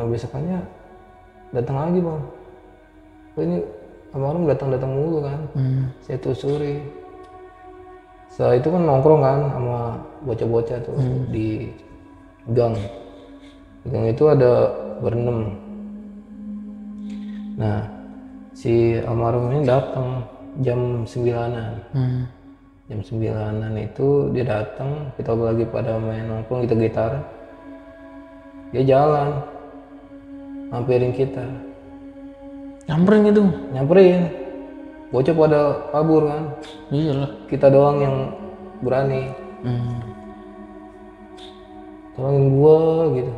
besokannya datang lagi bang. Ini almarhum datang mulu kan. Saya telusuri. Setelah itu kan nongkrong kan sama bocah-bocah tuh di gang. Di gang itu ada berenam. Nah, si almarhum ini datang jam 9-an. Jam 9-an itu dia datang, kita lagi pada main nongkrong, kita gitar. Dia jalan, hampirin kita. Nyamperin gitu? Nyamperin. Bocah pada kabur kan. Iyalah. Kita doang yang berani. Tolongin gua gitu.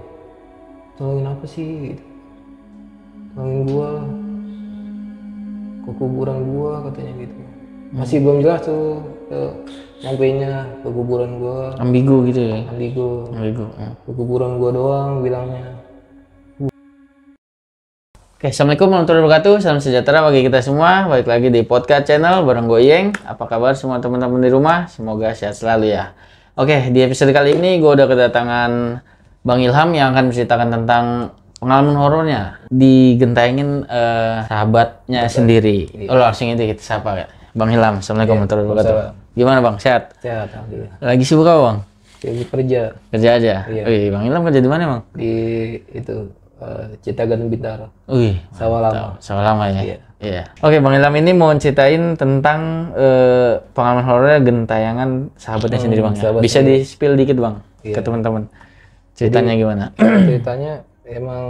Tolongin apa sih gitu. Tolongin gua. Ke kuburan gua katanya gitu. Masih belum jelas tuh nyampainya ke kuburan gua. Ambigu gitu ya? Ambigu. Hmm. Ke kuburan gua doang bilangnya. Oke, assalamualaikum warahmatullahi wabarakatuh. Salam sejahtera bagi kita semua. Balik lagi di podcast channel bareng Goyeng. Apa kabar semua teman-teman di rumah? Semoga sehat selalu ya. Oke, di episode kali ini gue udah kedatangan Bang Ilham yang akan menceritakan tentang pengalaman horornya digentengin sahabatnya sendiri. Oh, langsung itu kita sapa ya. Bang Ilham, assalamualaikum warahmatullahi wabarakatuh. Gimana Bang? Sehat? Sehat, alhamdulillah. Lagi sibuk apa Bang? Sibuk kerja. Kerja aja? Iya. Wih, Bang Ilham kerja di mana Bang? Di itu Citagan Bintaro. Wih, Sawah lama. Sawah lama ya? Iya. Iya. Oke, Bang Ilham ini mau ceritain tentang pengalaman horornya gentayangan sahabatnya sendiri Bang ya? Bisa di-spill dikit Bang ke teman-teman. Ceritanya gimana? Ceritanya emang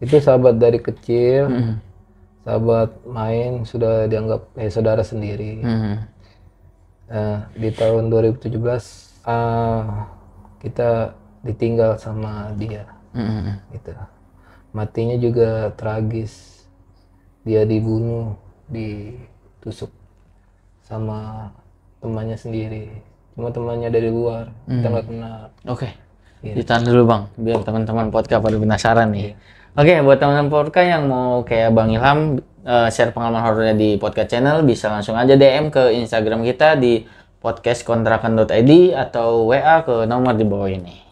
itu sahabat dari kecil. Sahabat main, sudah dianggap saudara sendiri. Di tahun 2017 kita ditinggal sama dia. Gitu. Matinya juga tragis. Dia dibunuh, ditusuk sama temannya sendiri. Cuma temannya dari luar, kita nggak kenal. Oke. Iya. Ditahan dulu Bang, biar teman-teman podcast pada penasaran nih. Oke, buat teman-teman podcast yang mau kayak Bang Ilham share pengalaman horornya di podcast channel, bisa langsung aja DM ke Instagram kita di podcastkontrakan.id atau WA ke nomor di bawah ini.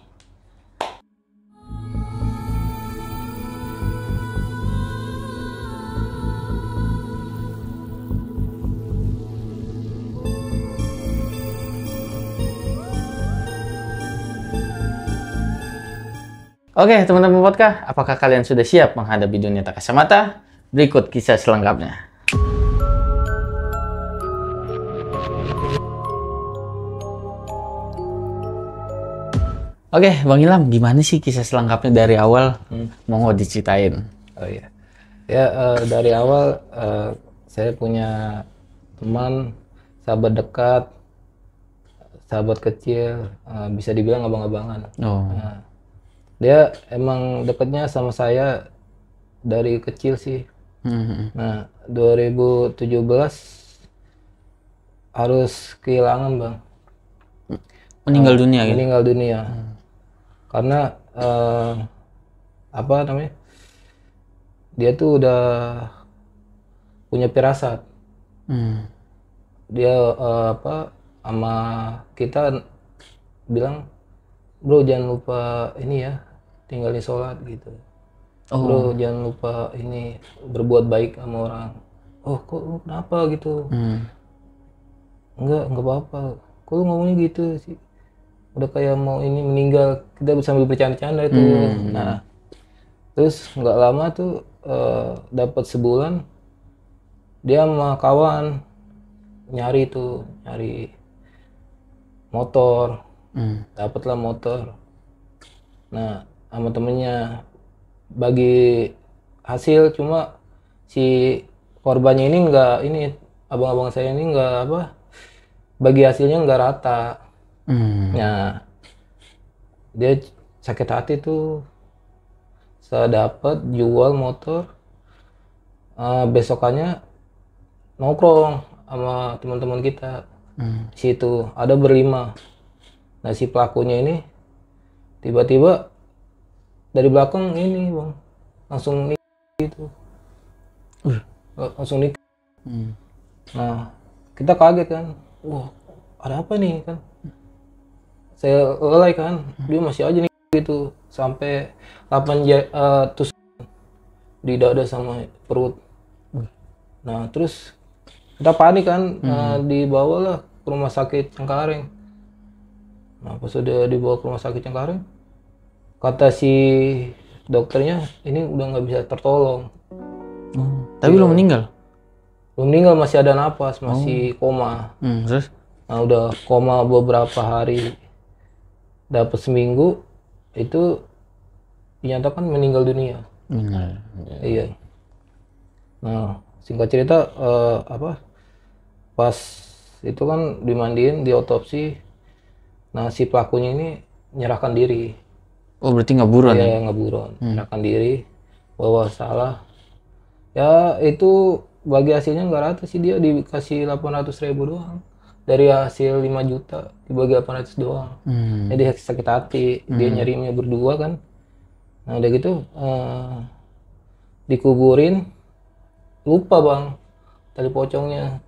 Oke, teman-teman podcast, apakah kalian sudah siap menghadapi dunia tak kasat mata? Berikut kisah selengkapnya. Oke, Bang Ilham, gimana sih kisah selengkapnya dari awal? Mau diceritain? Oh iya. Ya, dari awal saya punya teman, sahabat dekat, sahabat kecil, bisa dibilang abang-abangan. Oh. Dia emang dekatnya sama saya dari kecil sih. Nah, 2017 harus kehilangan Bang. Meninggal dunia gitu? Meninggal dunia. Karena apa namanya? Dia tuh udah punya firasat. Dia sama kita bilang, bro jangan lupa ini ya, tinggalin sholat gitu. Bro jangan lupa ini, berbuat baik sama orang. Oh kok lu kenapa gitu? Enggak apa-apa. Kok lu ngomongnya gitu sih? Udah kayak mau ini meninggal, kita sambil bercanda-canda itu. Nah, terus nggak lama tuh dapat sebulan dia sama kawan nyari motor. Dapatlah motor. Nah, sama temennya bagi hasil, cuma si korbannya ini nggak, ini abang-abang saya ini nggak bagi hasilnya nggak rata. Nah, dia sakit hati tuh. Saya dapat jual motor. Besokannya nongkrong sama teman-teman kita. Situ ada berlima. Nah, si pelakunya ini tiba-tiba dari belakang ini Bang, langsung nikah gitu. Langsung nikah. Nah, kita kaget kan. Wah, ada apa nih kan? Saya lelai kan, dia masih aja nih gitu sampai 8 tusuk di dada sama perut. Nah terus kita panik kan, dibawalah ke rumah sakit Cengkareng. Nah pas sudah dibawa ke rumah sakit Cengkareng, kata si dokternya ini udah nggak bisa tertolong. Tapi belum meninggal. Belum meninggal, masih ada napas, masih koma. Terus? Nah udah koma beberapa hari, dapat seminggu itu dinyatakan meninggal dunia. Iya. Nah singkat cerita pas itu kan dimandiin, diotopsi. Nah si pelakunya ini nyerahkan diri. Oh berarti nggak buron ya? Iya nggak buron, nyerahkan diri bahwa salah. Ya itu bagi hasilnya nggak rata sih, dia dikasih 800.000 doang. Dari hasil 5 juta dibagi 800 doang. Jadi sakit hati, dia nyarimnya berdua kan. Nah udah gitu dikuburin, lupa bang tali pocongnya,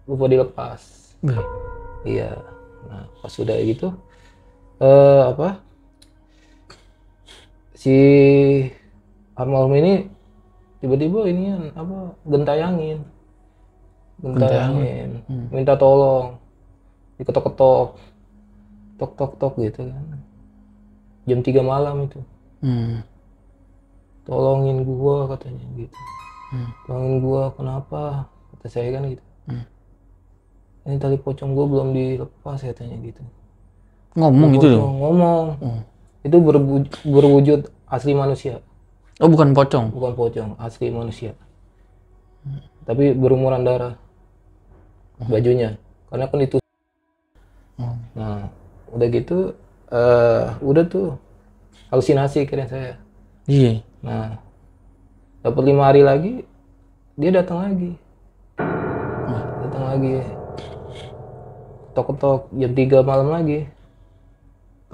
lupa dilepas. Iya. Nah pas sudah gitu si almarhum ini tiba-tiba ini gentayangin, minta tolong, diketok-ketok, tok gitu kan, jam 3 malam itu. Tolongin gua katanya gitu. Tolongin gua, kenapa, kata saya kan gitu. Ini tali pocong gua belum dilepas katanya gitu. Ngomong itu loh? Ngomong. Itu berwujud asli manusia. Oh bukan pocong? Bukan pocong, asli manusia. Tapi berumuran darah bajunya, karena kan itu. Nah udah gitu udah tuh halusinasi kira saya. Iya. Nah dapat 5 hari lagi dia datang lagi. Ketok-ketok jam 3 malam lagi.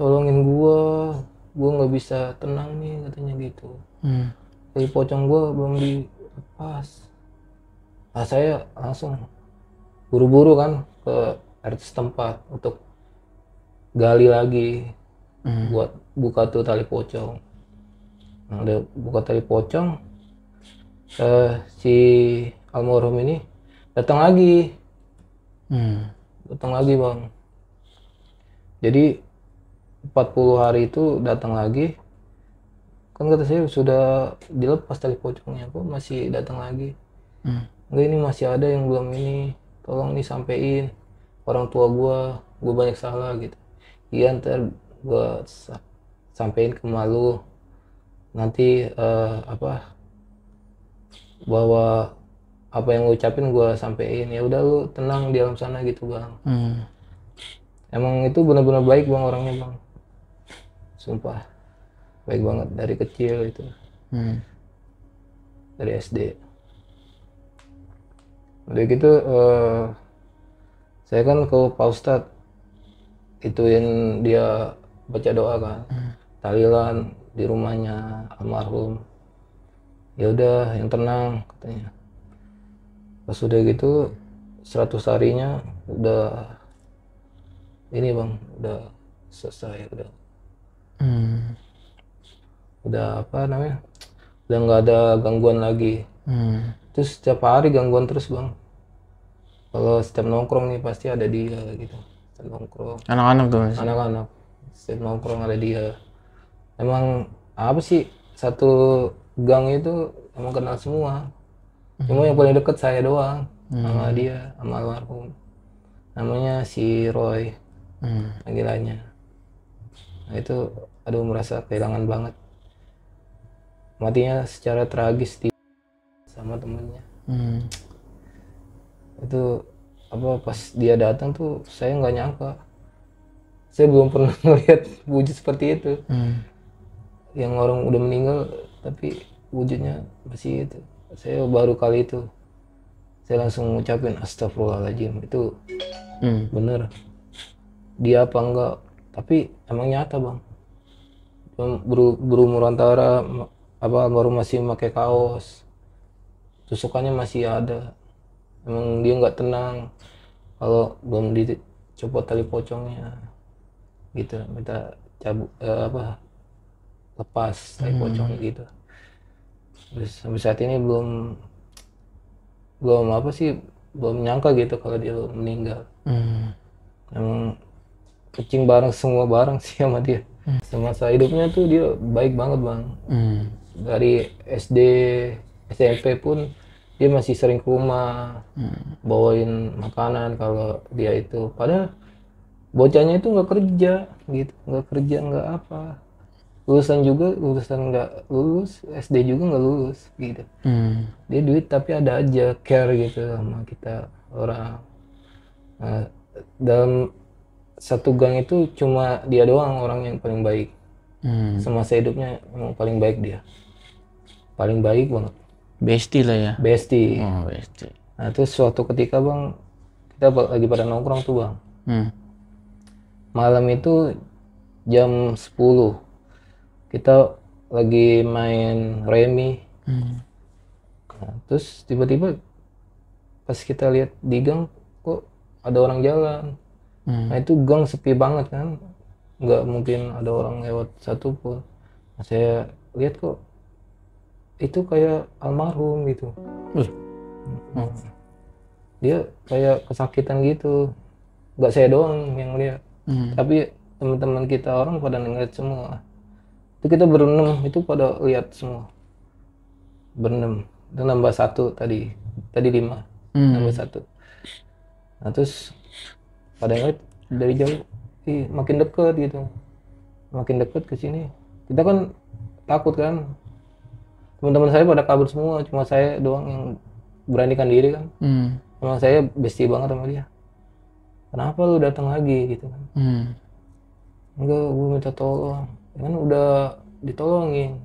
Tolongin gua nggak bisa tenang nih katanya gitu. Tali pocong gua belum dilepas. Nah saya langsung buru-buru kan ke RT setempat untuk gali lagi buat buka tuh tali pocong. Nah udah buka tali pocong, si almarhum ini datang lagi. Bang. Jadi 40 hari itu datang lagi. Kan kata saya sudah dilepas tali pocongnya, kok masih datang lagi. Enggak, ini masih ada yang belum ini, tolong nih sampein orang tua gua banyak salah gitu. Iya ntar gua sampein ke malu, nanti bahwa apa yang lu ucapin gua sampein, ya udah lu tenang di alam sana gitu bang. Emang itu benar-benar baik bang orangnya bang, sumpah baik banget dari kecil itu. Dari SD. Udah gitu saya kan ke Pak Ustadz, ituin dia baca doa kan, tahlilan di rumahnya almarhum. Ya udah yang tenang katanya. Pas udah gitu 100 harinya udah ini bang, udah selesai, udah apa namanya, udah nggak ada gangguan lagi. Terus setiap hari gangguan terus bang. Kalau setiap nongkrong nih pasti ada dia gitu. Setiap nongkrong. Anak-anak tuh? Anak-anak. Setiap nongkrong ada dia. Emang apa sih, satu gang itu emang kenal semua. Cuma yang paling deket saya doang sama dia, sama almarhum. Namanya si Roy, panggilannya. Nah itu, aduh merasa kehilangan banget. Matinya secara tragis sama temennya. Itu apa, pas dia datang tuh saya nggak nyangka. Saya belum pernah melihat wujud seperti itu. Yang orang udah meninggal tapi wujudnya masih itu. Saya baru kali itu saya langsung ngucapin astagfirullahaladzim. Itu bener dia apa enggak, tapi emang nyata bang. Berumur antara baru masih pakai kaos, tusukannya masih ada. Emang dia nggak tenang kalau belum dicopot tali pocongnya gitu, minta cabut lepas tai pocong gitu. Terus sampai saat ini belum apa sih, belum nyangka gitu kalau dia meninggal. Emang kucing bareng, semua bareng sih sama dia. Semasa hidupnya tuh dia baik banget bang. Dari SD, SMP pun dia masih sering ke rumah, bawain makanan kalau dia itu. Padahal bocahnya itu nggak kerja gitu, nggak apa. Lulusan nggak lulus, SD juga nggak lulus gitu. Dia duit tapi ada aja care gitu sama kita orang. Nah, dalam satu gang itu cuma dia doang orang yang paling baik. Semasa hidupnya emang paling baik dia. Paling baik banget. Bestie lah ya. Bestie. Oh, bestie. Nah terus suatu ketika bang, kita lagi pada nongkrong tuh bang. Malam itu jam 10. Kita lagi main remi. Nah, terus tiba-tiba pas kita lihat di gang kok ada orang jalan. Nah itu gang sepi banget kan, nggak mungkin ada orang lewat satu pun. Nah, saya lihat kok itu kayak almarhum gitu. Dia kayak kesakitan gitu, nggak saya doang yang lihat, tapi teman-teman kita orang pada ngeliat semua. Itu kita berenam itu pada lihat semua, berenam. Itu nambah satu tadi 5, nambah 1. Nah terus pada ngeliat dari jauh, makin deket gitu, makin deket ke sini. Kita kan takut kan, teman-teman saya pada kabur semua, cuma saya doang yang beranikan diri kan. Emang saya bestie banget sama dia. Kenapa lu datang lagi gitu kan? Enggak, gue minta tolong. Ya kan udah ditolongin.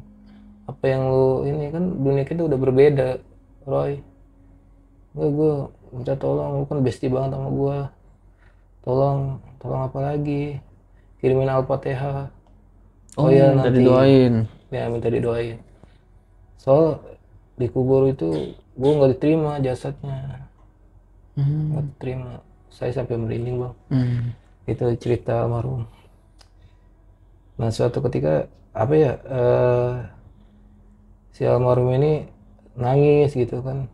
Apa yang lu ini kan dunia kita udah berbeda, Roy. Enggak, gue minta tolong, lu kan bestie banget sama gue. Tolong apa lagi? Kirimin Al-Fatihah. Oh ya, minta didoain. Ya minta didoain. Soal dikubur itu gue nggak diterima jasadnya. Nggak diterima. Saya sampai merinding bang. Itu cerita almarhum. Nah suatu ketika apa ya, si almarhum ini nangis gitu kan.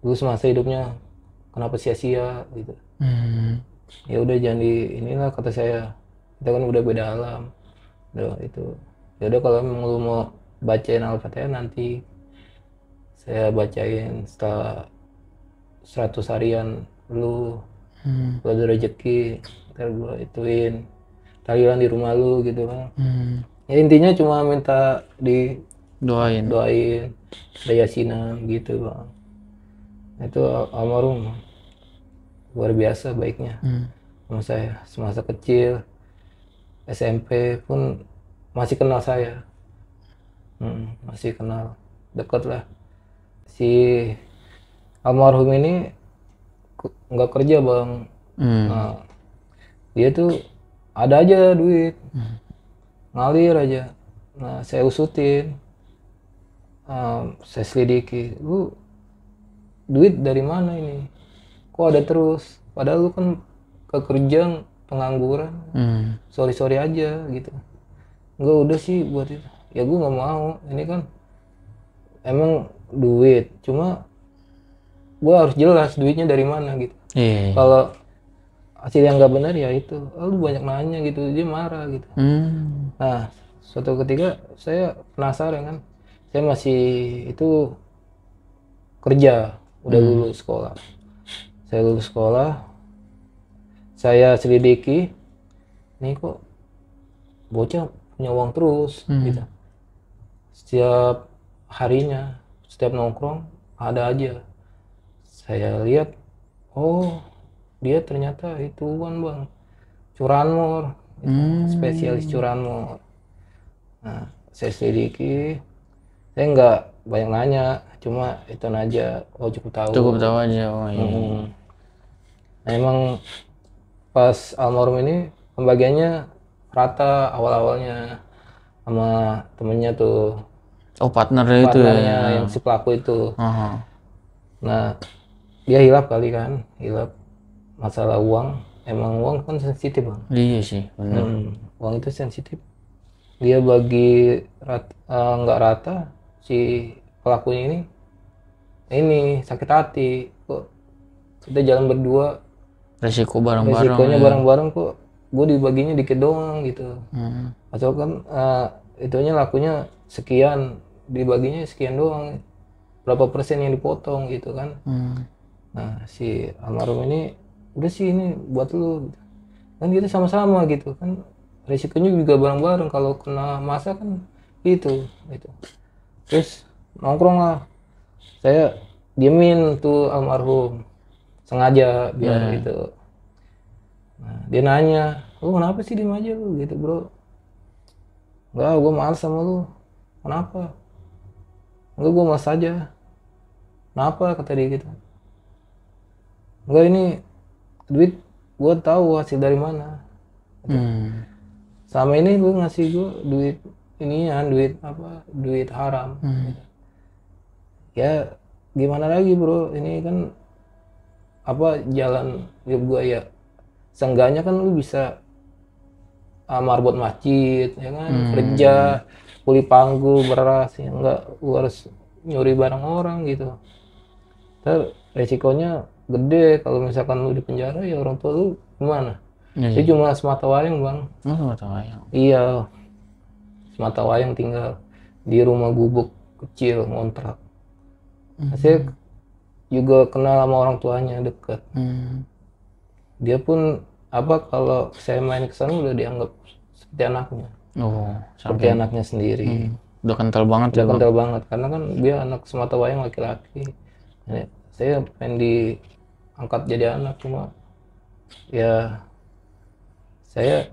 Dulu semasa hidupnya kenapa sia-sia gitu. Ya udah jangan inilah kata saya, kita kan udah beda alam. Udah itu. Ya udah kalau memang lu mau bacain Al-Fatihah nanti saya bacain setelah 100 harian lu. Kalau ada rezeki ntar gua ituin tahlilan di rumah lu gitu kan. Ya intinya cuma minta doain ada yasinan gitu bang. Itu almarhum luar biasa baiknya sama saya. Semasa kecil SMP pun masih kenal saya. Masih kenal dekat lah. Si almarhum ini nggak kerja bang. Nah, dia tuh ada aja duit, ngalir aja. Nah saya usutin, saya selidiki, lu duit dari mana ini? Kok ada terus? Padahal lu kan kerja pengangguran, sorry aja gitu. Enggak udah sih buat itu. Ya gue nggak mau. Ini kan emang duit, cuma gue harus jelas duitnya dari mana gitu. Kalau hasil yang nggak benar ya itu, lu banyak nanya gitu, dia marah gitu. Nah suatu ketika saya penasaran kan, saya masih itu kerja, udah lulus sekolah. Saya lulus sekolah, saya selidiki, ini kok bocah punya uang terus gitu. Setiap harinya, setiap nongkrong ada aja. Saya lihat, oh dia ternyata ituan bang, curanmor, spesialis curanmor. Nah saya selidiki, saya nggak banyak nanya, cuma itu aja. Oh cukup tahu aja. Oh iya. Nah emang pas almarhum ini pembagiannya rata awalnya sama temennya tuh. Oh partnernya itu ya, yang si pelaku itu. Nah dia hilap kali kan, masalah uang. Emang uang kan sensitif bang. Iya sih benar. Uang itu sensitif. dia bagi nggak rata si pelakunya ini sakit hati kok kita jalan berdua Resiko bareng-bareng resikonya ya. bareng-bareng kok gue dibaginya dikit doang gitu. Hmm. Atau kan itunya lakunya sekian dibaginya sekian doang berapa persen yang dipotong gitu kan. Hmm. Nah si almarhum ini udah sih ini buat lu gitu. Kan kita sama-sama gitu kan resikonya juga bareng-bareng kalau kena masa kan gitu. Terus nongkrong lah saya diemin tuh almarhum sengaja biar itu. Nah, dia nanya lu kenapa sih diem aja lu gitu bro. Enggak gue males sama lu. Kenapa? Enggak gue males aja. Kenapa kata dia gitu. Enggak ini duit gue tahu hasil dari mana. Sama ini lu ngasih gue duit inian duit apa duit haram. Ya gimana lagi bro ini kan apa jalan hidup gue ya seenggaknya kan lu bisa marbot masjid ya kan kerja kuli panggu beras ya enggak lu harus nyuri barang orang gitu. Ntar resikonya gede kalau misalkan lu di penjara ya orang tua lu gimana? Dia cuma semata wayang bang. Semata wayang. Iya semata wayang tinggal di rumah gubuk kecil ngontrak. Saya juga kenal sama orang tuanya deket. Dia pun apa kalau saya main ke sana udah dianggap seperti anaknya. Seperti anaknya sendiri. Udah kental banget Udah kental banget karena kan dia anak semata wayang laki-laki. Saya pengen diangkat jadi anak cuma ya saya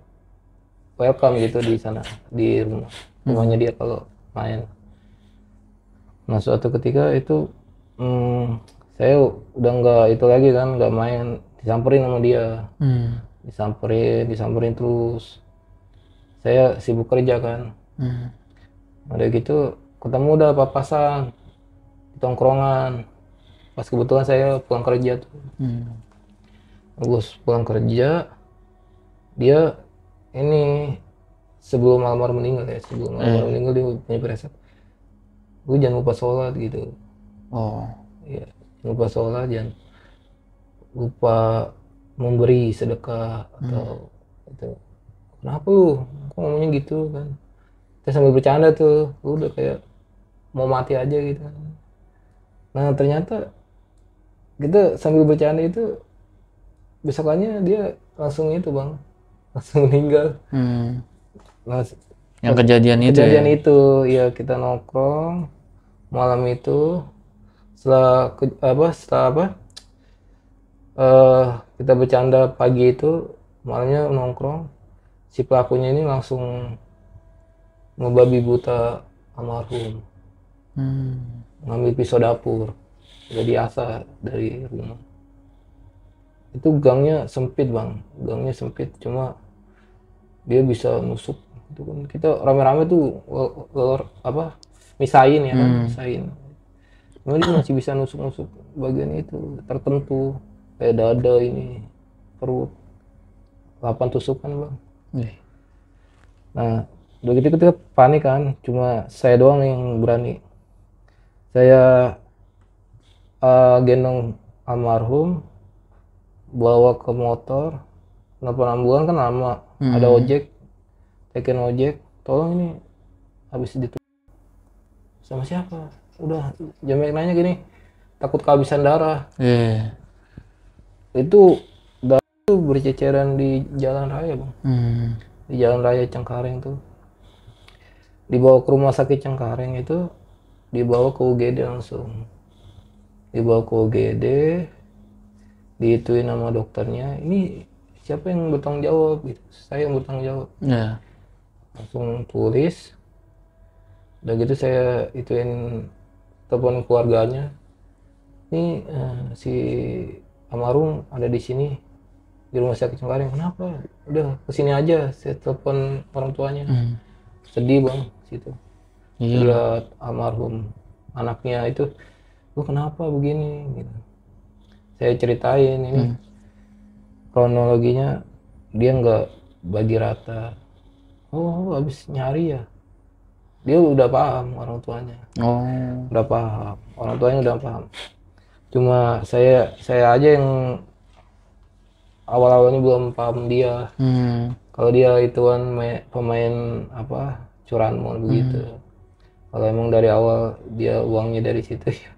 welcome gitu di sana di rumahnya dia kalau main. Nah suatu ketika itu saya udah nggak itu lagi kan nggak main disamperin sama dia. Disamperin terus saya sibuk kerja kan. Udah gitu ketemu udah papasan di tongkrongan pas kebetulan saya pulang kerja tuh. Gue pulang kerja dia ini sebelum almarhum meninggal ya meninggal dia punya firasat gue jangan lupa sholat gitu. Ya jangan lupa sholat jangan lupa memberi sedekah atau itu. Kenapa lu kok ngomongnya gitu kan. Kita sambil bercanda tuh lu udah kayak mau mati aja gitu kan. Nah ternyata kita sambil bercanda itu besokannya dia langsung itu bang langsung meninggal. Yang kejadian itu ya kita nongkrong malam itu setelah kita bercanda pagi itu malamnya nongkrong si pelakunya ini langsung ngebabi buta almarhum. Ngambil pisau dapur udah diasah dari rumah. Itu gangnya sempit bang cuma dia bisa nusuk itu kan kita rame-rame tuh misahin ya kan misahin. Cuma dia masih bisa nusuk-nusuk bagian itu tertentu kayak dada ini perut 8 tusukan bang. Nah udah gitu kita panik kan cuma saya doang yang berani. Saya gendong almarhum bawa ke motor nelfon ambulan kan lama. Ada ojek tekin ojek tolong ini habis ditutup sama siapa udah jamek nanya gini takut kehabisan darah. Itu darah itu berceceran di jalan raya bang. Di jalan raya Cengkareng tuh dibawa ke rumah sakit Cengkareng itu dibawa ke UGD langsung dibawa ke UGD diituin sama dokternya ini siapa yang bertanggung jawab gitu saya yang bertanggung jawab. Langsung tulis udah gitu saya ituin telepon keluarganya ini si almarhum ada di sini di rumah sakit Cengkareng kenapa udah kesini aja saya telepon orang tuanya. Sedih bang situ lihat almarhum anaknya itu lu kenapa begini gitu. Saya ceritain ini kronologinya dia nggak bagi rata Oh, habis nyari ya. Dia udah paham orang tuanya. Oh. Udah paham. Orang tuanya udah paham. Cuma saya aja yang awal-awalnya belum paham dia. Kalau dia ituan pemain apa curanmor begitu. Kalau emang dari awal dia uangnya dari situ ya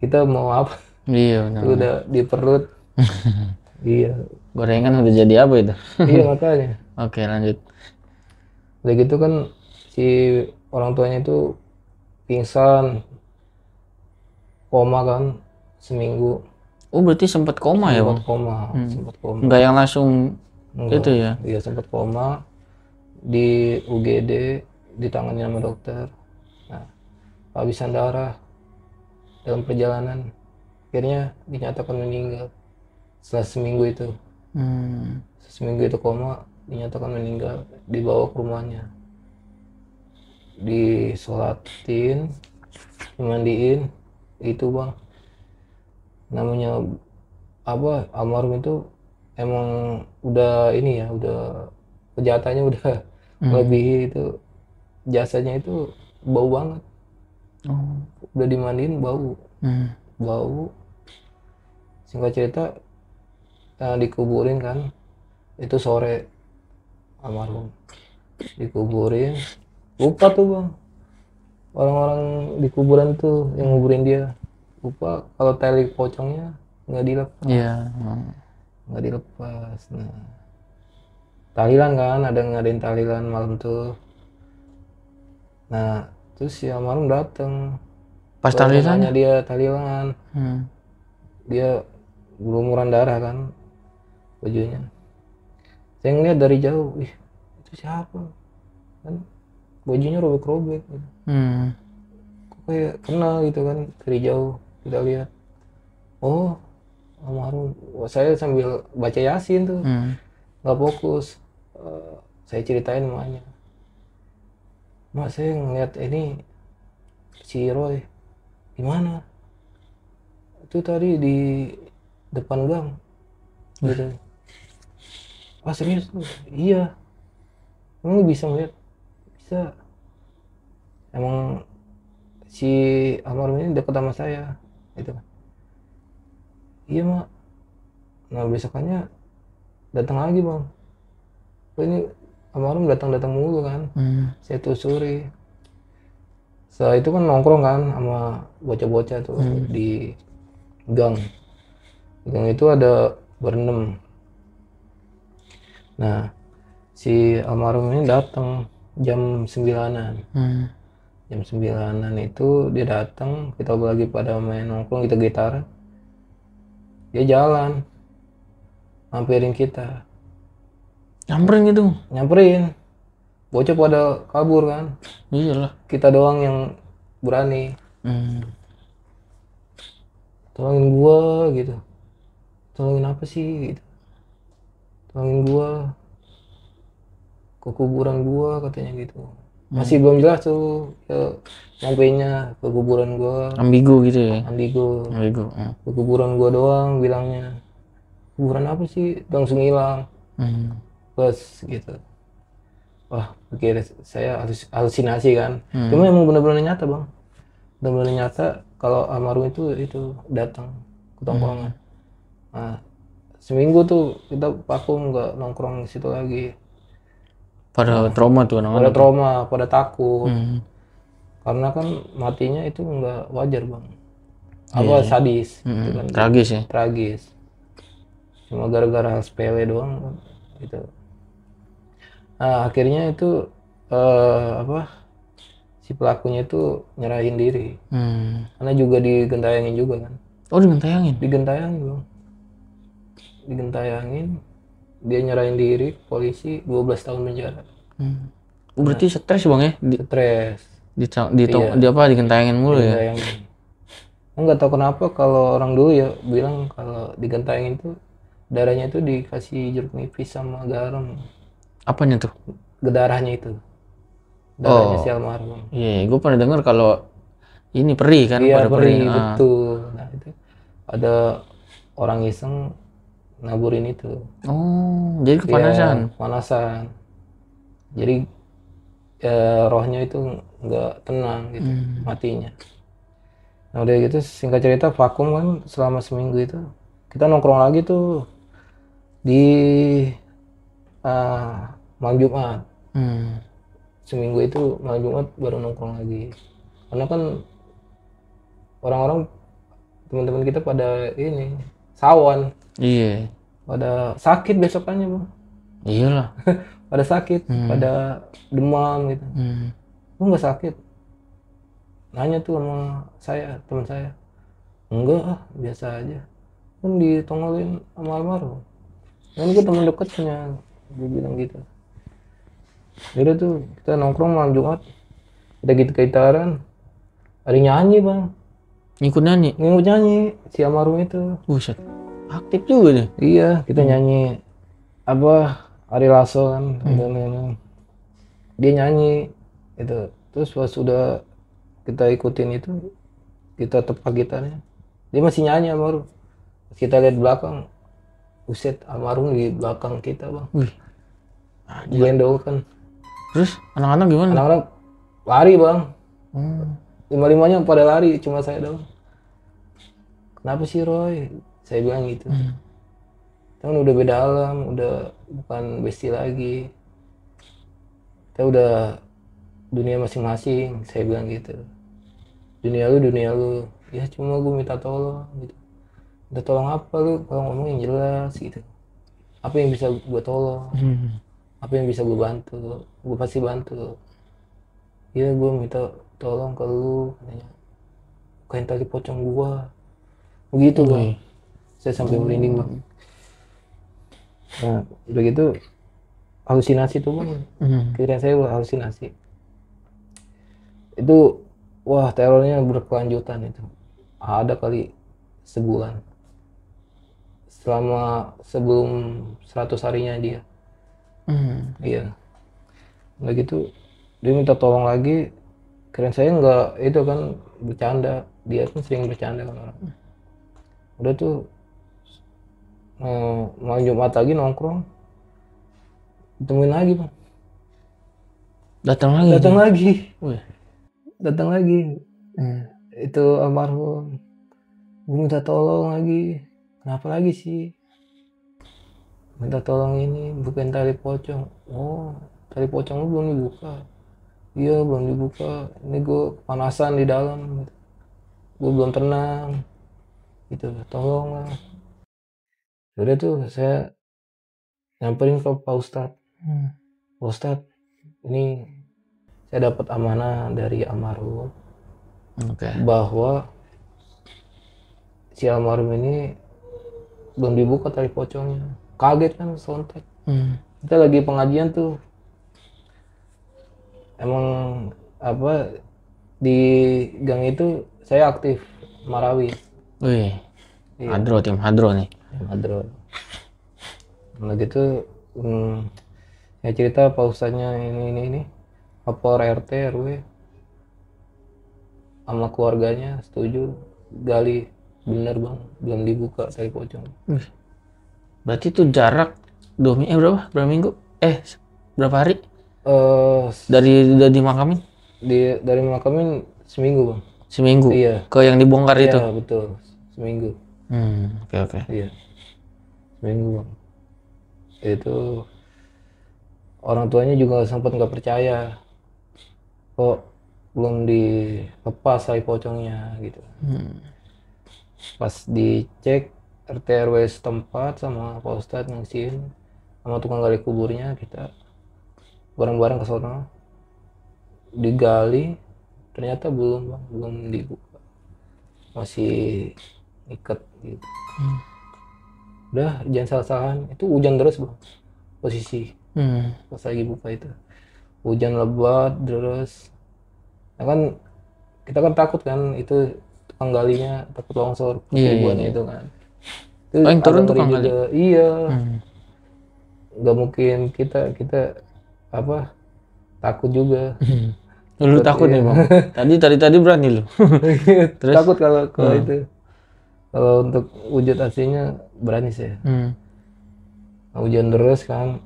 kita mau apa? Iya benar. Udah di perut. Iya. Gorengan udah jadi apa itu? Iya makanya. Oke lanjut. Udah gitu kan si orang tuanya itu pingsan, koma kan seminggu. Oh berarti sempat koma ya bang? Sempat koma. Enggak yang langsung Enggak. itu ya? Dia sempat koma di UGD ditangani sama dokter. Nah, kehabisan darah dalam perjalanan akhirnya dinyatakan meninggal setelah seminggu itu. Seminggu itu koma dinyatakan meninggal, dibawa ke rumahnya, disolatin, dimandiin. Itu bang namanya apa almarhum itu emang udah ini ya udah kejahatannya udah melebihi itu, jasanya itu bau banget. Udah dimandiin bau. Singkat cerita dikuburin kan itu sore almarhum dikuburin. Lupa tuh bang orang-orang di kuburan tuh yang nguburin dia, lupa kalau tali pocongnya nggak dilepas. Nggak dilepas. Nah tahlilan kan ada ngadain tahlilan malam tuh. Nah terus si almarhum dateng Pas tahlilan dia tahlilan. Dia berumuran darah kan bajunya. Saya ngeliat dari jauh, ih itu siapa kan bajunya robek-robek gitu. Kok kayak kenal gitu kan dari jauh kita lihat. Oh almarhum. Saya sambil baca Yasin tuh nggak fokus. Saya ceritain emaknya, mak saya ngeliat ini si Roy di mana? Itu tadi di depan gang gitu. Ah serius lu? Iya. Emang lu bisa ngeliat? Bisa. Emang si almarhum ini dekat sama saya gitu. Iya mak. Nah besokannya datang lagi bang. Ini almarhum datang mulu kan. Saya telusuri. Setelah itu kan nongkrong kan sama bocah-bocah tuh di gang. Gang itu ada berenam. Nah si almarhum ini datang jam 9-an. Jam 9-an itu dia datang, kita lagi pada main nongkrong, kita gitaran. Dia jalan hampirin kita. Nyamperin gitu? Nyamperin. Bocah pada kabur kan. Iyalah. Kita doang yang berani. Tolongin gua gitu. Tolongin apa sih gitu. Tolongin gua ke kuburan gua katanya gitu. Masih belum jelas tuh ya, nyampainya ke kuburan gua. Ambigu gitu ya? Ambigu. Ke kuburan gua doang bilangnya. Kuburan apa sih? Langsung hilang. Plus gitu. Wah, pikir saya halusinasi kan. Cuma emang benar-benar nyata bang. Benar-benar nyata kalau almarhum itu datang ke tongkrongan. Nah, seminggu tuh kita vakum nggak nongkrong di situ lagi. Pada trauma tuh anak-anak. Pada trauma, pada takut. Karena kan matinya itu nggak wajar bang. Apa sadis. Gitu kan. Tragis ya? Tragis. Cuma gara-gara hal sepele doang kan. Gitu. Nah akhirnya itu si pelakunya itu nyerahin diri. Karena juga digentayangin juga kan. Oh digentayangin? Digentayangin bang. Digentayangin. Dia nyerahin diri ke polisi 12 tahun penjara. Berarti stres bang ya? Stres. Di apa digentayangin mulu ya? Nggak tahu kenapa kalau orang dulu ya bilang kalau digentayangin itu darahnya itu dikasih jeruk nipis sama garam. Apanya tuh? Darahnya itu. Darahnya si almarhum. Iya, gue pernah dengar kalau ini perih kan? Iya perih, betul. Nah itu ada orang iseng naburin itu. Oh, jadi kepanasan? Iya, kepanasan. Jadi ya rohnya itu nggak tenang gitu, matinya. Nah udah gitu singkat cerita vakum kan selama seminggu itu. Kita nongkrong lagi tuh di malam Jumat. Seminggu itu malam Jumat baru nongkrong lagi. Karena kan orang-orang teman-teman kita pada ini sawan, Iya. pada sakit besokannya bang. Iyalah. Pada sakit, pada demam gitu. Lu nggak sakit? Nanya tuh sama saya, teman saya. Enggak ah, biasa aja. Kan ditongolin sama almarhum. Kan gue teman dekatnya, dia bilang gitu. Jadi tuh kita nongkrong malam Jumat, kita gitaran, ada nyanyi bang. Ngikut nyanyi. Ngikut nyanyi si almarhum itu. Buset. Aktif juga deh. Iya, kita nyanyi apa Ari Lasso kan, dia nyanyi itu. Terus pas sudah kita ikutin itu, kita tepak gitarnya, dia masih nyanyi almarhum. Pas kita lihat belakang, buset almarhum di belakang kita bang. Wih. Gendong kan. Terus anak-anak gimana? Anak-anak lari bang. Lima-limanya pada lari, cuma saya doang. Kenapa sih Roy? Saya bilang gitu. Kan udah beda alam, udah bukan besti lagi. Kita udah dunia masing-masing, saya bilang gitu. Dunia lu. Ya cuma gue minta tolong gitu. Minta tolong apa lu? Kalau ngomong yang jelas gitu. Apa yang bisa gue tolong? Apa yang bisa gue bantu? Gue pasti bantu. Ya gue minta tolong ke lu, katanya. Kain tali pocong gua. Begitu bang. Saya sampai merinding bang. Nah udah gitu halusinasi tuh bang. Kira saya halusinasi. Itu wah terornya berkelanjutan itu. Ada kali sebulan. Sebelum 100 harinya dia. Iya. Udah gitu dia minta tolong lagi. Keren saya nggak itu kan bercanda. Dia kan sering bercanda kan orang. Udah tuh malam Jumat lagi nongkrong, temuin lagi bang. Datang lagi. Itu almarhum. Gue minta tolong lagi. Kenapa lagi sih? Minta tolong ini bukain tali pocong. Oh tali pocong lu belum dibuka. Iya belum dibuka. Ini gue kepanasan di dalam. Gue belum tenang. Gitu tolong lah. Udah tuh saya nyamperin ke Pak Ustadz. Pak Ustadz, ini saya dapat amanah dari almarhum bahwa si almarhum ini belum dibuka tali pocongnya. Kaget kan sontak. Kita lagi pengajian tuh. Emang apa di gang itu saya aktif marawis. Wih. Iya. Tim hadro nih. Hadro. Nah gitu ya cerita Pak Ustadznya ini lapor RT RW sama keluarganya setuju gali bener bang belum dibuka tali pocong. Berarti itu jarak berapa minggu? Berapa hari? Dari dimakamin? Dari makamin seminggu bang. Seminggu? Iya. Ke yang dibongkar itu? Iya betul seminggu. Oke. Iya seminggu bang. Itu orang tuanya juga sempat nggak percaya kok belum dilepas tali pocongnya gitu. Pas dicek RT RW setempat sama Pak Ustadz ngasihin sama tukang gali kuburnya, kita bareng-bareng ke sono digali, ternyata belum dibuka, masih ikat gitu. Udah jangan salah-salahan, itu hujan terus bang posisi pas lagi buka itu, hujan lebat terus. Nah kan kita kan takut kan, itu tukang galinya takut longsor ribuannya itu kan. Itu yang turun tukang gali? Iya. Nggak mungkin kita apa takut juga. Lu takut nih bang? Tadi berani lu. Terus? Takut kalau itu. Kalau untuk wujud aslinya berani saya. Nah, hujan deras kan,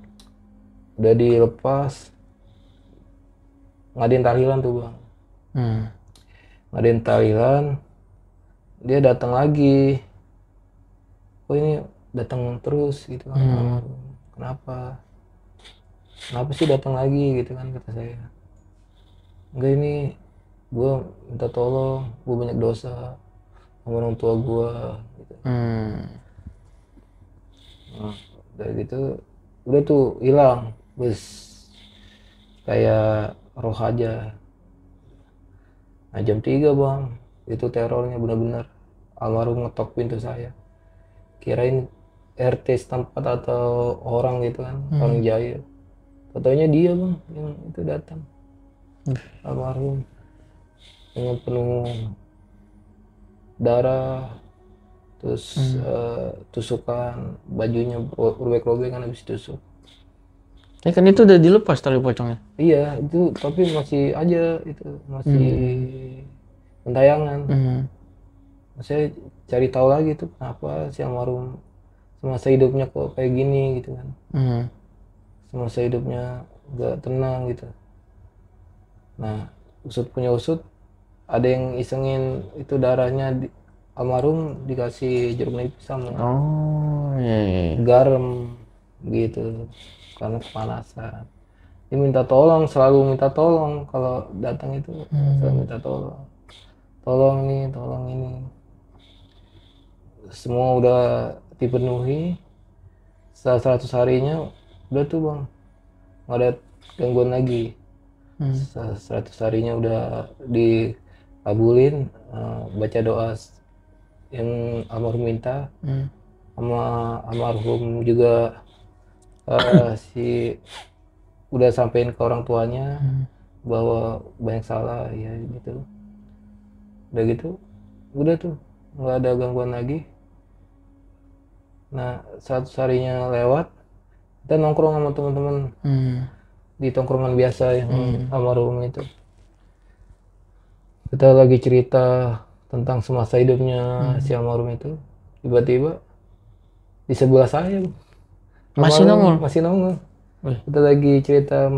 udah dilepas, ngadain tahlilan tuh bang. Ngadain tahlilan, dia datang lagi. Oh ini datang terus gitu kan. Kenapa sih datang lagi gitu kan, kata saya. Enggak, ini gue minta tolong, gue banyak dosa sama orang tua gue gitu. Nah, dari gitu udah tuh hilang, bus kayak roh aja. Nah jam 3 bang, itu terornya benar-benar. Almarhum ngetok pintu saya, kirain RT setempat atau orang gitu kan, orang jahil. Katanya dia bang yang itu datang, almarhum, dengan penuh darah, terus tusukan, bajunya robek-robek kan habis tusuk. Kan itu udah dilepas tali pocongnya? Iya itu, tapi masih aja itu, masih gentayangan. Saya cari tahu lagi tuh kenapa si almarhum semasa hidupnya kok kayak gini gitu kan. Semasa hidupnya gak tenang gitu. Nah usut punya usut, ada yang isengin itu darahnya almarhum dikasih jeruk nipis sama garam gitu karena kepanasan. Dia minta tolong, selalu minta tolong kalau datang itu, selalu minta tolong nih, tolong ini. Semua udah dipenuhi, setelah 100 harinya udah tuh bang, nggak ada gangguan lagi. 100 harinya udah dikabulin, baca doa yang almarhum minta, sama almarhum juga si udah sampein ke orang tuanya bahwa banyak salah ya gitu. Udah gitu, udah tuh nggak ada gangguan lagi. Nah 100 harinya lewat, kita nongkrong sama teman-teman di tongkrongan biasa yang almarhum itu. Kita lagi cerita tentang semasa hidupnya si almarhum itu, tiba-tiba di sebelah saya masih nongol. Kita lagi cerita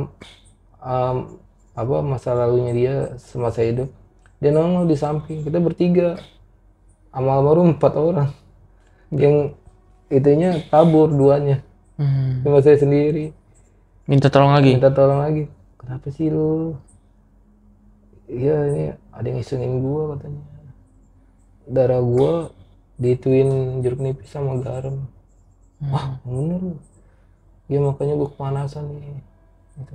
apa masa lalunya dia semasa hidup, dia nongol di samping kita bertiga, sama almarhum 4 orang, yang itunya kabur duanya, cuma saya sendiri. Minta tolong lagi. Kenapa sih lu? Iya ini ada yang isengin gua katanya, darah gua dituin jeruk nipis sama garam. Wah bener, ya makanya gua kepanasan nih gitu.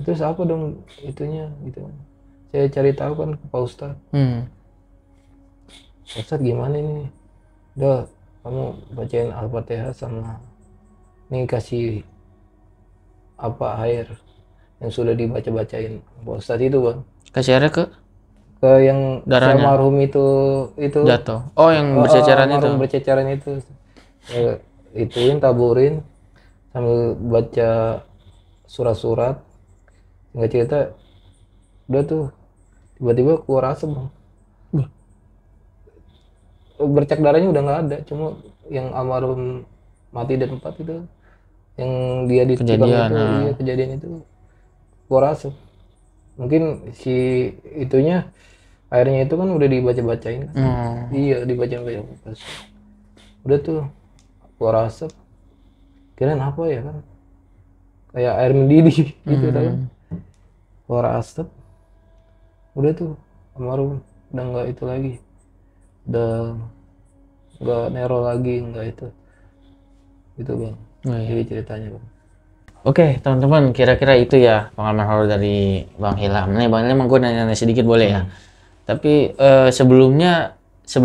Terus apa dong itunya gitu. Saya cari tahu kan ke Pak Ustadz. Ustadz gimana ini? Udah kamu bacain Al-Fatihah sama nih, kasih apa air yang sudah dibaca-bacain Pak Ustadz itu bang. Kasih airnya ke yang darahnya. almarhum itu jatuh. Oh yang berceceran itu. Berceceran itu. Ituin, taburin sambil baca surat-surat. Nggak cerita, udah tuh tiba-tiba keluar asap bang. Bercak darahnya udah nggak ada, cuma yang almarhum mati di tempat itu, yang dia ditikam itu, iya kejadian itu keluar asap. Mungkin si itunya, airnya itu kan udah dibaca-bacain kan. Iya dibaca-bacain. Udah tuh keluar asap, kirain apa ya kan, kayak air mendidih gitu kan. Keluar asap, udah tuh almarhum udah nggak itu lagi, udah nggak nerol lagi, nggak itu bang. Jadi ceritanya bang. Oke teman-teman, kira-kira itu ya pengalaman horor dari Bang Ilham. Nih Bang Ilham, gue nanya sedikit boleh ya? Tapi sebelum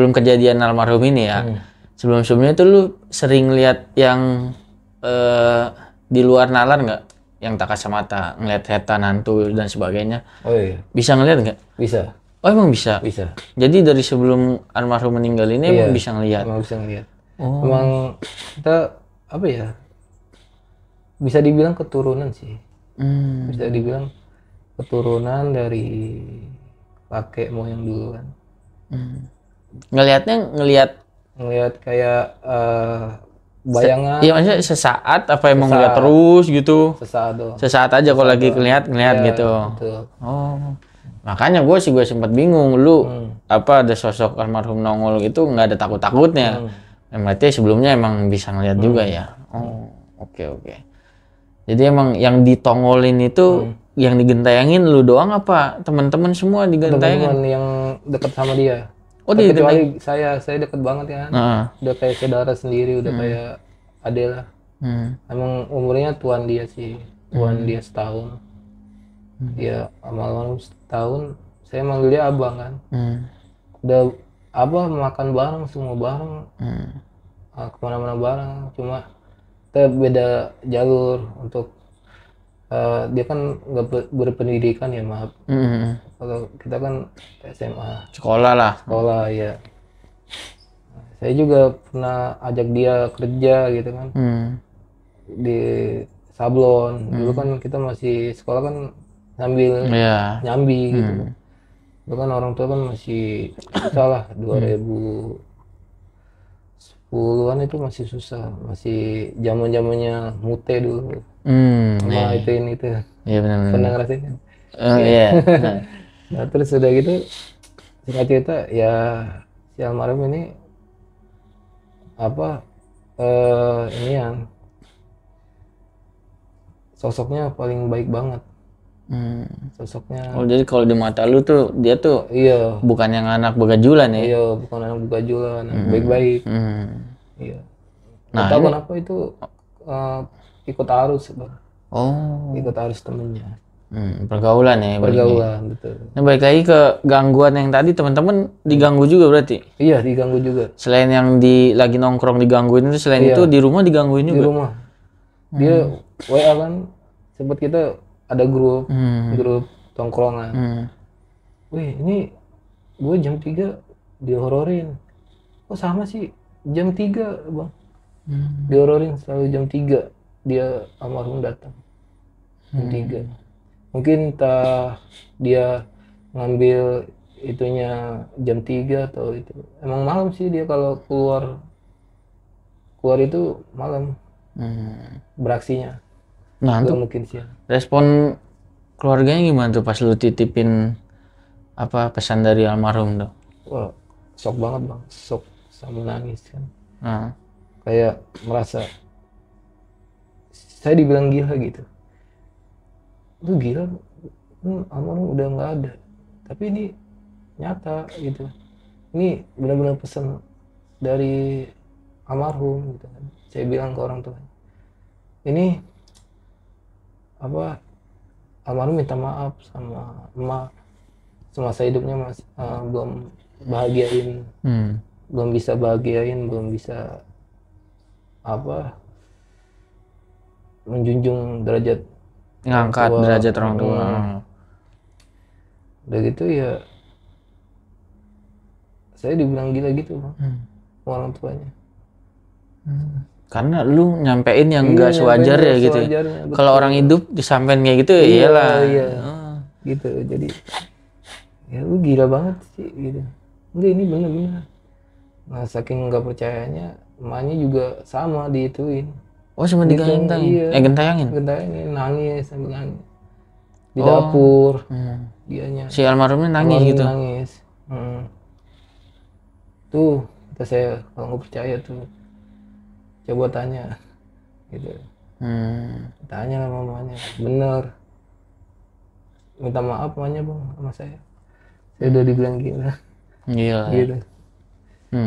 kejadian almarhum ini ya, sebelumnya tuh lu sering lihat yang di luar nalar nggak? Yang tak kasat mata, ngeliat setan, hantu dan sebagainya. Oh iya. Bisa ngeliat nggak? Bisa. Oh emang bisa? Bisa. Jadi dari sebelum almarhum meninggal ini emang bisa ngeliat? Emang bisa ngeliat. Emang kita apa ya? Bisa dibilang keturunan sih. Bisa dibilang keturunan dari kakek moyang dulu kan. Ngeliat kayak bayangan. Iya maksudnya sesaat apa emang Sesaat. ngeliat terus gitu? Sesaat doang. Sesaat aja kalau lagi ngeliat Iya, gitu. betul. Oh, makanya gue sempat bingung lu apa ada sosok almarhum nongol gitu nggak ada takut-takutnya. Berarti sebelumnya emang bisa ngeliat juga ya. Oh, oke. Jadi emang yang ditongolin itu yang digentayangin lu doang apa teman-teman semua digentayangin? Teman-teman yang dekat sama dia. Oh, Kecuali saya deket banget kan. Heeh. Udah kayak saudara sendiri, udah kayak ade lah. Emang umurnya tuan dia sih, tuan dia setahun. Dia almarhum setahun, saya manggil dia abang kan. Udah abah makan bareng, semua bareng, kemana-mana bareng. Cuma kita beda jalur untuk dia kan nggak berpendidikan ya, maaf. Kalau kita kan SMA. Sekolah Ya. Saya juga pernah ajak dia kerja gitu kan. Di sablon. Dulu kan kita masih sekolah kan sambil nyambi gitu. Dulu kan orang tua kan masih susah lah, 2010-an itu masih susah. Masih zaman-zamannya mute dulu. Sama itu. Iya benar. Pernah ngerasain kan? Iya. Nah terus udah gitu, singkat cerita ya si almarhum ini apa ini yang sosoknya paling baik banget. Sosoknya. Oh jadi kalau di mata lu tuh dia tuh Iya. bukan yang anak begajulan ya? Iya, bukan anak begajulan, baik-baik. Iya. Nah, tahu kenapa itu ikut arus, Bang. Oh. Ikut arus temennya. Pergaulan ya. Pergaulan, betul. Nah balik lagi ke gangguan yang tadi teman-teman diganggu juga berarti? Iya, diganggu juga. Selain yang lagi nongkrong digangguin itu, selain itu di rumah digangguin juga? Di rumah. Dia WA kan, sempat kita ada grup tongkrongan. Wih, ini gue jam 3 dihororin. Oh sama sih, jam 3 bang. Dihororin selalu jam 3 dia almarhum datang. Jam 3. Mungkin entah dia ngambil itunya jam 3 atau itu. Emang malam sih dia kalau keluar itu malam. Beraksinya. Nah, Nggak mungkin siang. Respon keluarganya gimana tuh pas lu titipin apa pesan dari almarhum tuh? Wah, shock banget bang, shock sambil nangis kan. Kayak merasa saya dibilang gila gitu. Lu gila, almarhum udah nggak ada. Tapi ini nyata gitu. Ini benar-benar pesan dari almarhum gitu kan. Saya bilang ke orang tua, ini apa, almarhum minta maaf sama emak semasa hidupnya mas belum bahagiain, belum bisa bahagiain, belum bisa apa menjunjung derajat, ngangkat derajat orang tua. Udah gitu ya saya dibilang gila gitu bang, orang tuanya. Karena lu nyampein yang enggak sewajar ya gitu. Kalau orang hidup disampein kayak gitu ya iyalah. Iya. Gitu. Jadi ya lu gila banget sih gitu. Enggak, ini bener-bener. Nah saking nggak percayanya, emaknya juga sama diituin. Oh sama diganteng? Iya. Gentayangin? Gentayangin, nangis sambil nangis. Di dapur, dianya. Si almarhumnya nangis gitu? Nangis. Tuh, kata saya kalau nggak percaya tuh, coba tanya, gitu. Tanya lah mamanya, bener. Minta maaf mamanya bang sama saya. Saya udah dibilang gila. Iya. Gitu.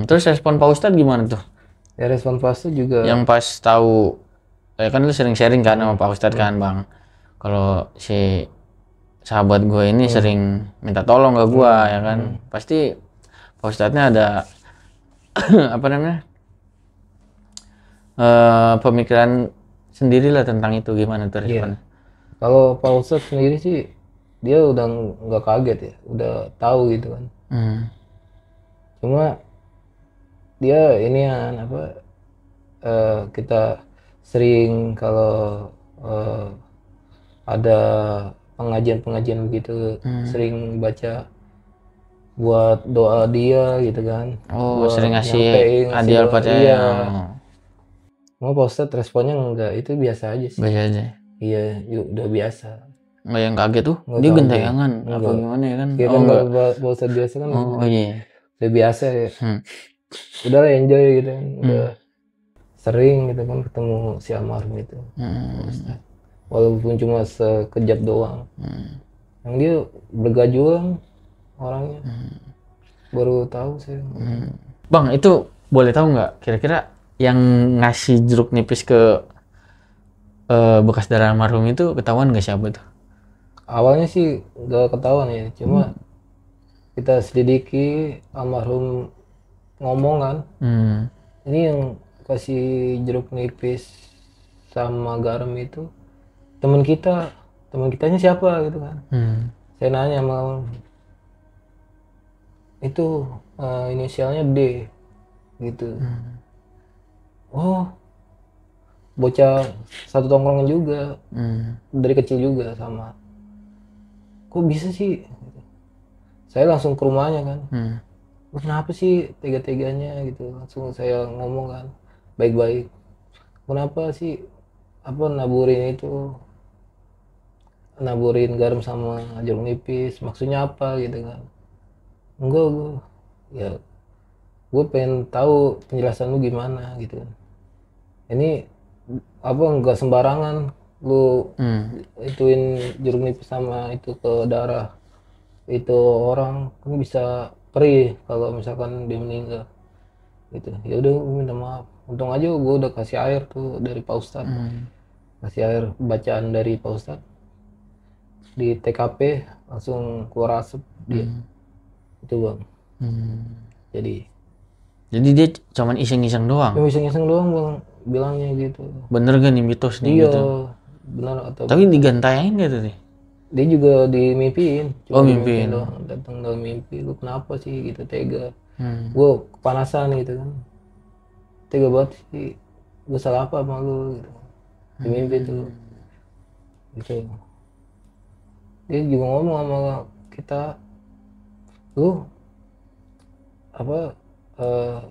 Terus respon Pak Ustadz gimana tuh? Ya respon Pak Ustadz juga. Yang pas tahu, ya kan lu sering sharing kan sama Pak Ustadz kan bang. Kalau si sahabat gue ini sering minta tolong ke gue ya kan, pasti Pak Ustadznya ada apa namanya pemikiran sendirilah tentang itu, gimana tuh responnya? Kalau Pak Ustadz sendiri sih dia udah nggak kaget ya, udah tahu gitu kan. Cuma dia ini apa kita sering kalau ada pengajian begitu sering baca buat doa dia gitu kan. Oh, sering ngasih hadiah Al-Fatihah. Mau Pak Ustadz responnya enggak, itu biasa aja sih. Biasa aja. Iya, udah biasa. Nggak yang kaget tuh, Nggak dia kaget. gentayangan apa Enggak. gimana ya kan? Iya Oh kan enggak. kalau Pak Ustadz biasa kan Oh iya. udah biasa ya. Udah lah enjoy gitu kan. Udah sering gitu kan ketemu si almarhum itu. Walaupun cuma sekejap doang. Yang dia bergajulan orangnya. Baru tahu saya. Bang, itu boleh tahu nggak kira-kira yang ngasih jeruk nipis ke bekas darah almarhum itu ketahuan nggak siapa tuh? Awalnya sih nggak ketahuan ya, cuma kita selidiki almarhum ngomong kan. Ini yang kasih jeruk nipis sama garam itu teman kitanya siapa gitu kan. Saya nanya sama itu inisialnya D gitu. Oh, bocah satu tongkrongan juga, dari kecil juga sama. Kok bisa sih? Saya langsung ke rumahnya kan. Kenapa sih tega-teganya gitu? Langsung saya ngomong kan, baik-baik. Kenapa sih naburin garam sama jeruk nipis? Maksudnya apa gitu kan? Enggak, gue pengen tahu penjelasan lu gimana gitu. Ini enggak sembarangan lu ituin jeruk nipis sama itu ke darah itu orang kan bisa perih kalau misalkan dia meninggal gitu. Ya udah gue minta maaf. Untung aja gue udah kasih air tuh dari Pak Ustadz. Kasih air bacaan dari Pak Ustadz di TKP langsung keluar asap dia. Itu bang. Jadi dia cuman iseng-iseng doang. Iseng-iseng doang bang bilangnya gitu. Bener gak nih mitos nih gitu? Iya benar atau tapi digantayangin gak tuh nih? Dia juga dimimpiin. Oh mimpiin doang. Datang dalam mimpi, lu kenapa sih gitu tega. Gue kepanasan gitu kan, tega banget sih, gue salah apa sama lu gitu. Di mimpi tuh gitu. Dia juga ngomong sama kita, lu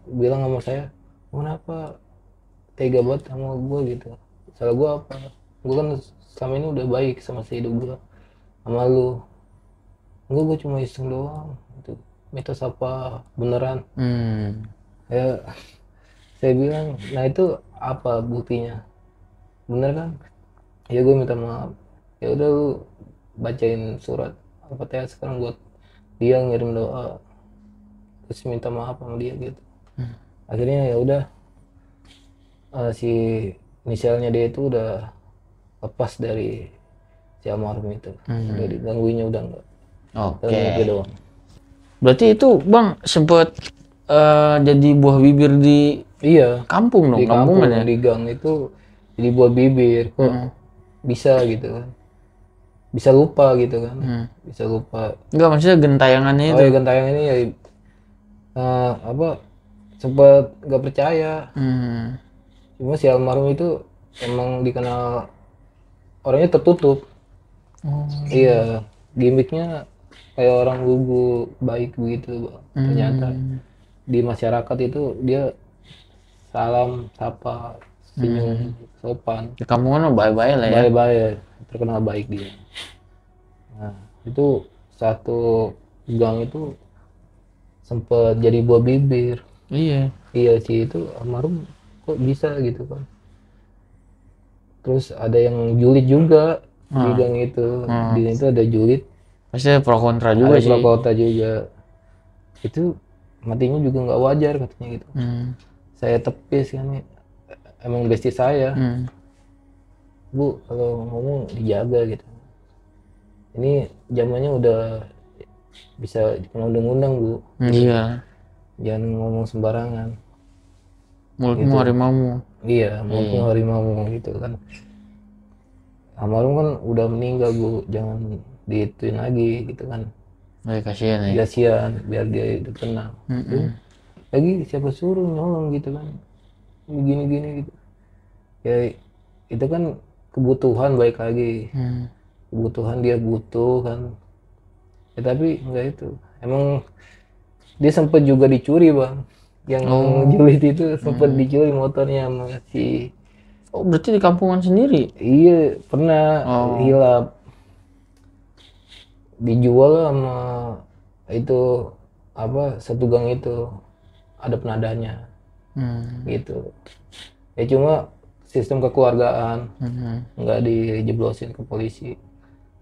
bilang sama saya, kenapa tega banget sama gue gitu, salah gue apa, gue kan selama ini udah baik sama hidup gue sama lu. Enggak, gue cuma iseng doang gitu. Mitos apa beneran? Ya saya bilang, nah itu apa buktinya, bener kan? Ya gue minta maaf. Ya udah lu bacain surat Al-Fatihah sekarang buat dia, ngirim doa, terus minta maaf sama dia gitu. Akhirnya ya udah si inisialnya dia itu udah lepas dari si almarhum itu. Udah digangguinnya udah enggak. Oke. Berarti itu bang sempet jadi buah bibir di kampung dong, di kampung ya? Di gang itu jadi buah bibir. Kok bisa gitu kan, bisa lupa gitu kan. Bisa lupa. Enggak, maksudnya gentayangannya itu. Oh ya, gentayangan ini ya sempat nggak percaya. Cuma si almarhum itu emang dikenal orangnya tertutup. Iya, gimmicknya kayak orang lugu baik begitu bang. Ternyata di masyarakat itu dia salam, sapa, senyum, sopan. Di kampung kan baik-baik lah ya. Baik-baik, terkenal baik dia. Nah itu satu gang itu sempet jadi buah bibir. Iya sih, itu almarhum kok bisa gitu kan. Terus ada yang julid juga di gang itu. Di itu ada julid. Pasti pro kontra juga sih. Pro kontra juga. Itu matinya juga nggak wajar katanya gitu. Saya tepis kan, emang bestie saya. Bu kalau ngomong dijaga gitu. Ini zamannya udah bisa dikenal undang-undang bu. Iya. Jangan ngomong sembarangan. Mulutmu gitu. Harimaumu. Iya, mulutmu harimaumu gitu kan. Almarhum kan udah meninggal bu, jangan diituin lagi gitu kan. Kasihan ya. Kasihan, biar dia hidup tenang. Lagi siapa suruh nyolong gitu kan, begini-gini gitu. Ya itu kan kebutuhan, baik lagi. Kebutuhan dia butuh kan. Ya tapi enggak itu. Emang dia sempat juga dicuri bang. Yang julid itu sempat dicuri motornya sama si Oh, berarti di kampungan sendiri? Iya, pernah hilap. Dijual sama itu apa, satu gang itu ada penadanya. Gitu. Ya cuma sistem kekeluargaan, nggak dijeblosin ke polisi.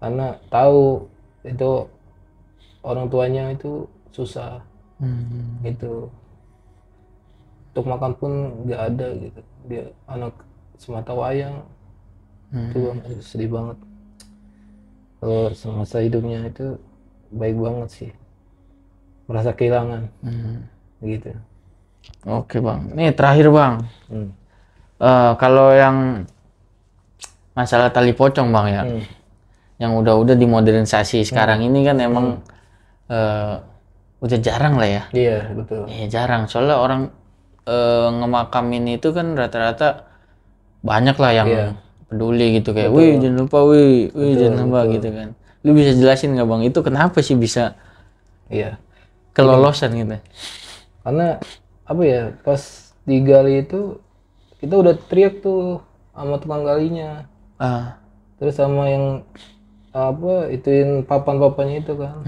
Karena tahu itu orang tuanya itu susah. Gitu. Untuk makan pun nggak ada gitu. Dia anak semata wayang. Itu sedih banget. Kalau semasa hidupnya itu baik banget sih, merasa kehilangan. Gitu. Oke bang, nih terakhir bang, kalau yang masalah tali pocong bang ya, yang udah dimodernisasi sekarang ini kan emang udah jarang lah ya. Iya betul. Iya jarang, soalnya orang ngemakamin itu kan rata-rata banyak lah yang peduli gitu kayak, wih jangan lupa, wih jangan lupa gitu kan. Lu bisa jelasin nggak bang, itu kenapa sih bisa kelolosan gitu? Karena apa ya, pas digali itu kita udah teriak tuh sama tukang galinya, terus sama yang apa ituin papan-papannya itu kan.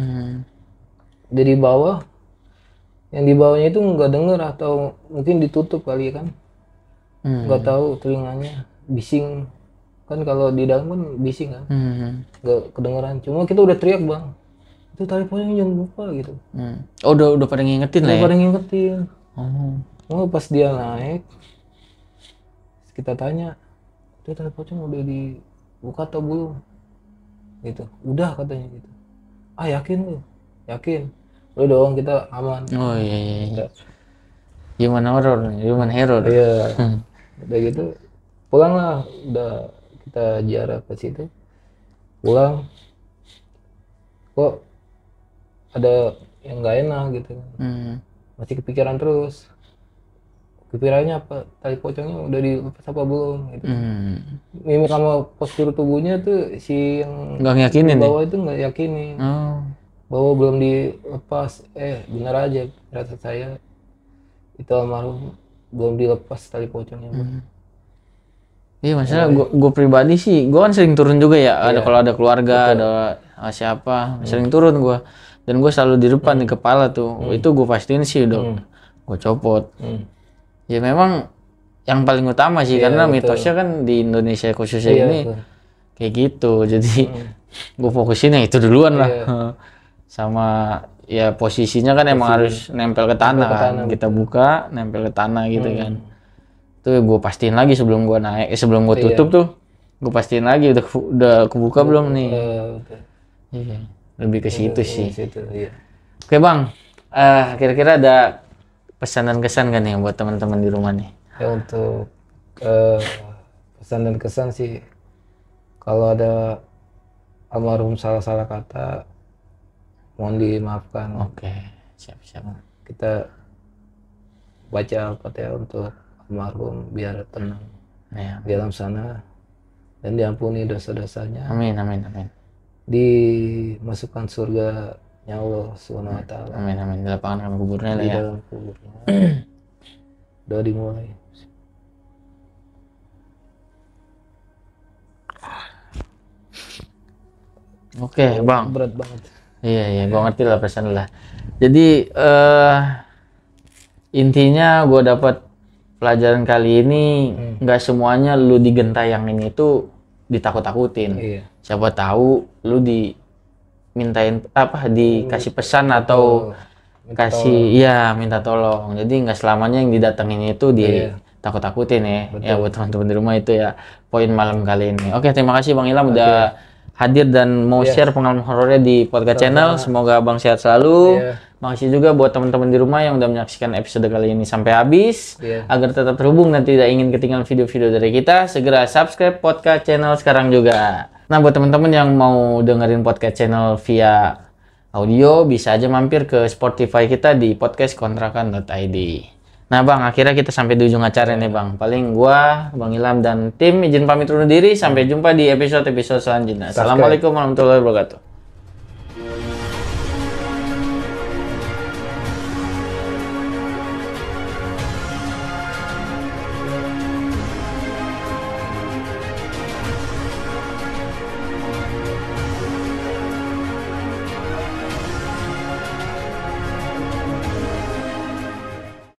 Jadi bawah, yang di bawahnya itu nggak denger atau mungkin ditutup kali kan, nggak tahu, telinganya bising kan, kalau di dalam kan bising kan, nggak kedengeran. Cuma kita udah teriak bang, itu tali pocong jangan lupa gitu. Oh udah pada ngingetin lah ya? Udah pada ngingetin. Oh pas dia naik, kita tanya, itu tali pocong udah dibuka atau belum? Gitu, udah katanya gitu. Ah yakin lu? Yakin? Udah dong, kita aman. Oh iya. Human horror, human hero. Iya. Udah gitu, pulang lah, udah kita ziarah ke situ, pulang kok ada yang nggak enak gitu kan. Masih kepikiran terus, kepikirannya apa, tali pocongnya udah dilepas apa belum gitu. Mimik sama postur tubuhnya tuh si yang nggak yakinin di bawah itu nggak yakinin bahwa belum dilepas. Benar aja rasa saya itu almarhum belum dilepas tali pocongnya. Iya masalah gue pribadi sih, gue kan sering turun juga ya. Ada kalau ada keluarga, ada siapa, sering turun gue. Dan gue selalu di depan di kepala tuh. Itu gue pastiin sih udah gue copot. Ya memang yang paling utama sih, karena mitosnya kan di Indonesia khususnya ini kayak gitu. Jadi gue fokusin yang itu duluan lah. Sama ya posisinya kan emang harus nempel ke tanah kan. Kita buka, nempel ke tanah gitu kan. Tuh gue pastiin lagi sebelum gue naik, sebelum gue tutup tuh gue pastiin lagi udah kebuka belum nih. Iya, lebih ke situ sih. Oke bang, kira-kira ada pesan dan kesan kan nih buat teman-teman di rumah nih? Ya untuk pesan dan kesan sih, kalau ada almarhum salah-salah kata mohon dimaafkan. Oke, siap. Kita baca Al-Fatihah untuk almarhum biar tenang di alam sana dan diampuni dosa-dosanya. Amin. Dimasukkan surganya Allah SWT. Amin. Di lapangan kuburnya lah ya. Di dalam kuburnya. Doa dimulai. Oke bang. Berat banget. Iya, gua ngerti lah pesan lah. Jadi intinya gua dapat pelajaran kali ini, nggak semuanya lu digentayangin itu ditakut-takutin. Siapa tahu lu dimintain apa, dikasih pesan atau minta tolong. Jadi nggak selamanya yang didatengin itu ditakut-takutin ya. Ya buat teman-teman di rumah itu ya poin malam kali ini. Oke, terima kasih Bang Ilham udah hadir dan mau share pengalaman horornya di podcast channel. Semoga Bang sehat selalu. Makasih juga buat teman-teman di rumah yang udah menyaksikan episode kali ini sampai habis. Agar tetap terhubung dan tidak ingin ketinggalan video-video dari kita, segera subscribe podcast channel sekarang juga. Nah, buat teman-teman yang mau dengerin podcast channel via audio, bisa aja mampir ke Spotify kita di podcastkontrakan.id. Nah Bang, akhirnya kita sampai di ujung acara nih Bang. Paling gua, Bang Ilham dan tim izin pamit undur diri. Sampai jumpa di episode-episode selanjutnya. Assalamualaikum warahmatullahi wabarakatuh.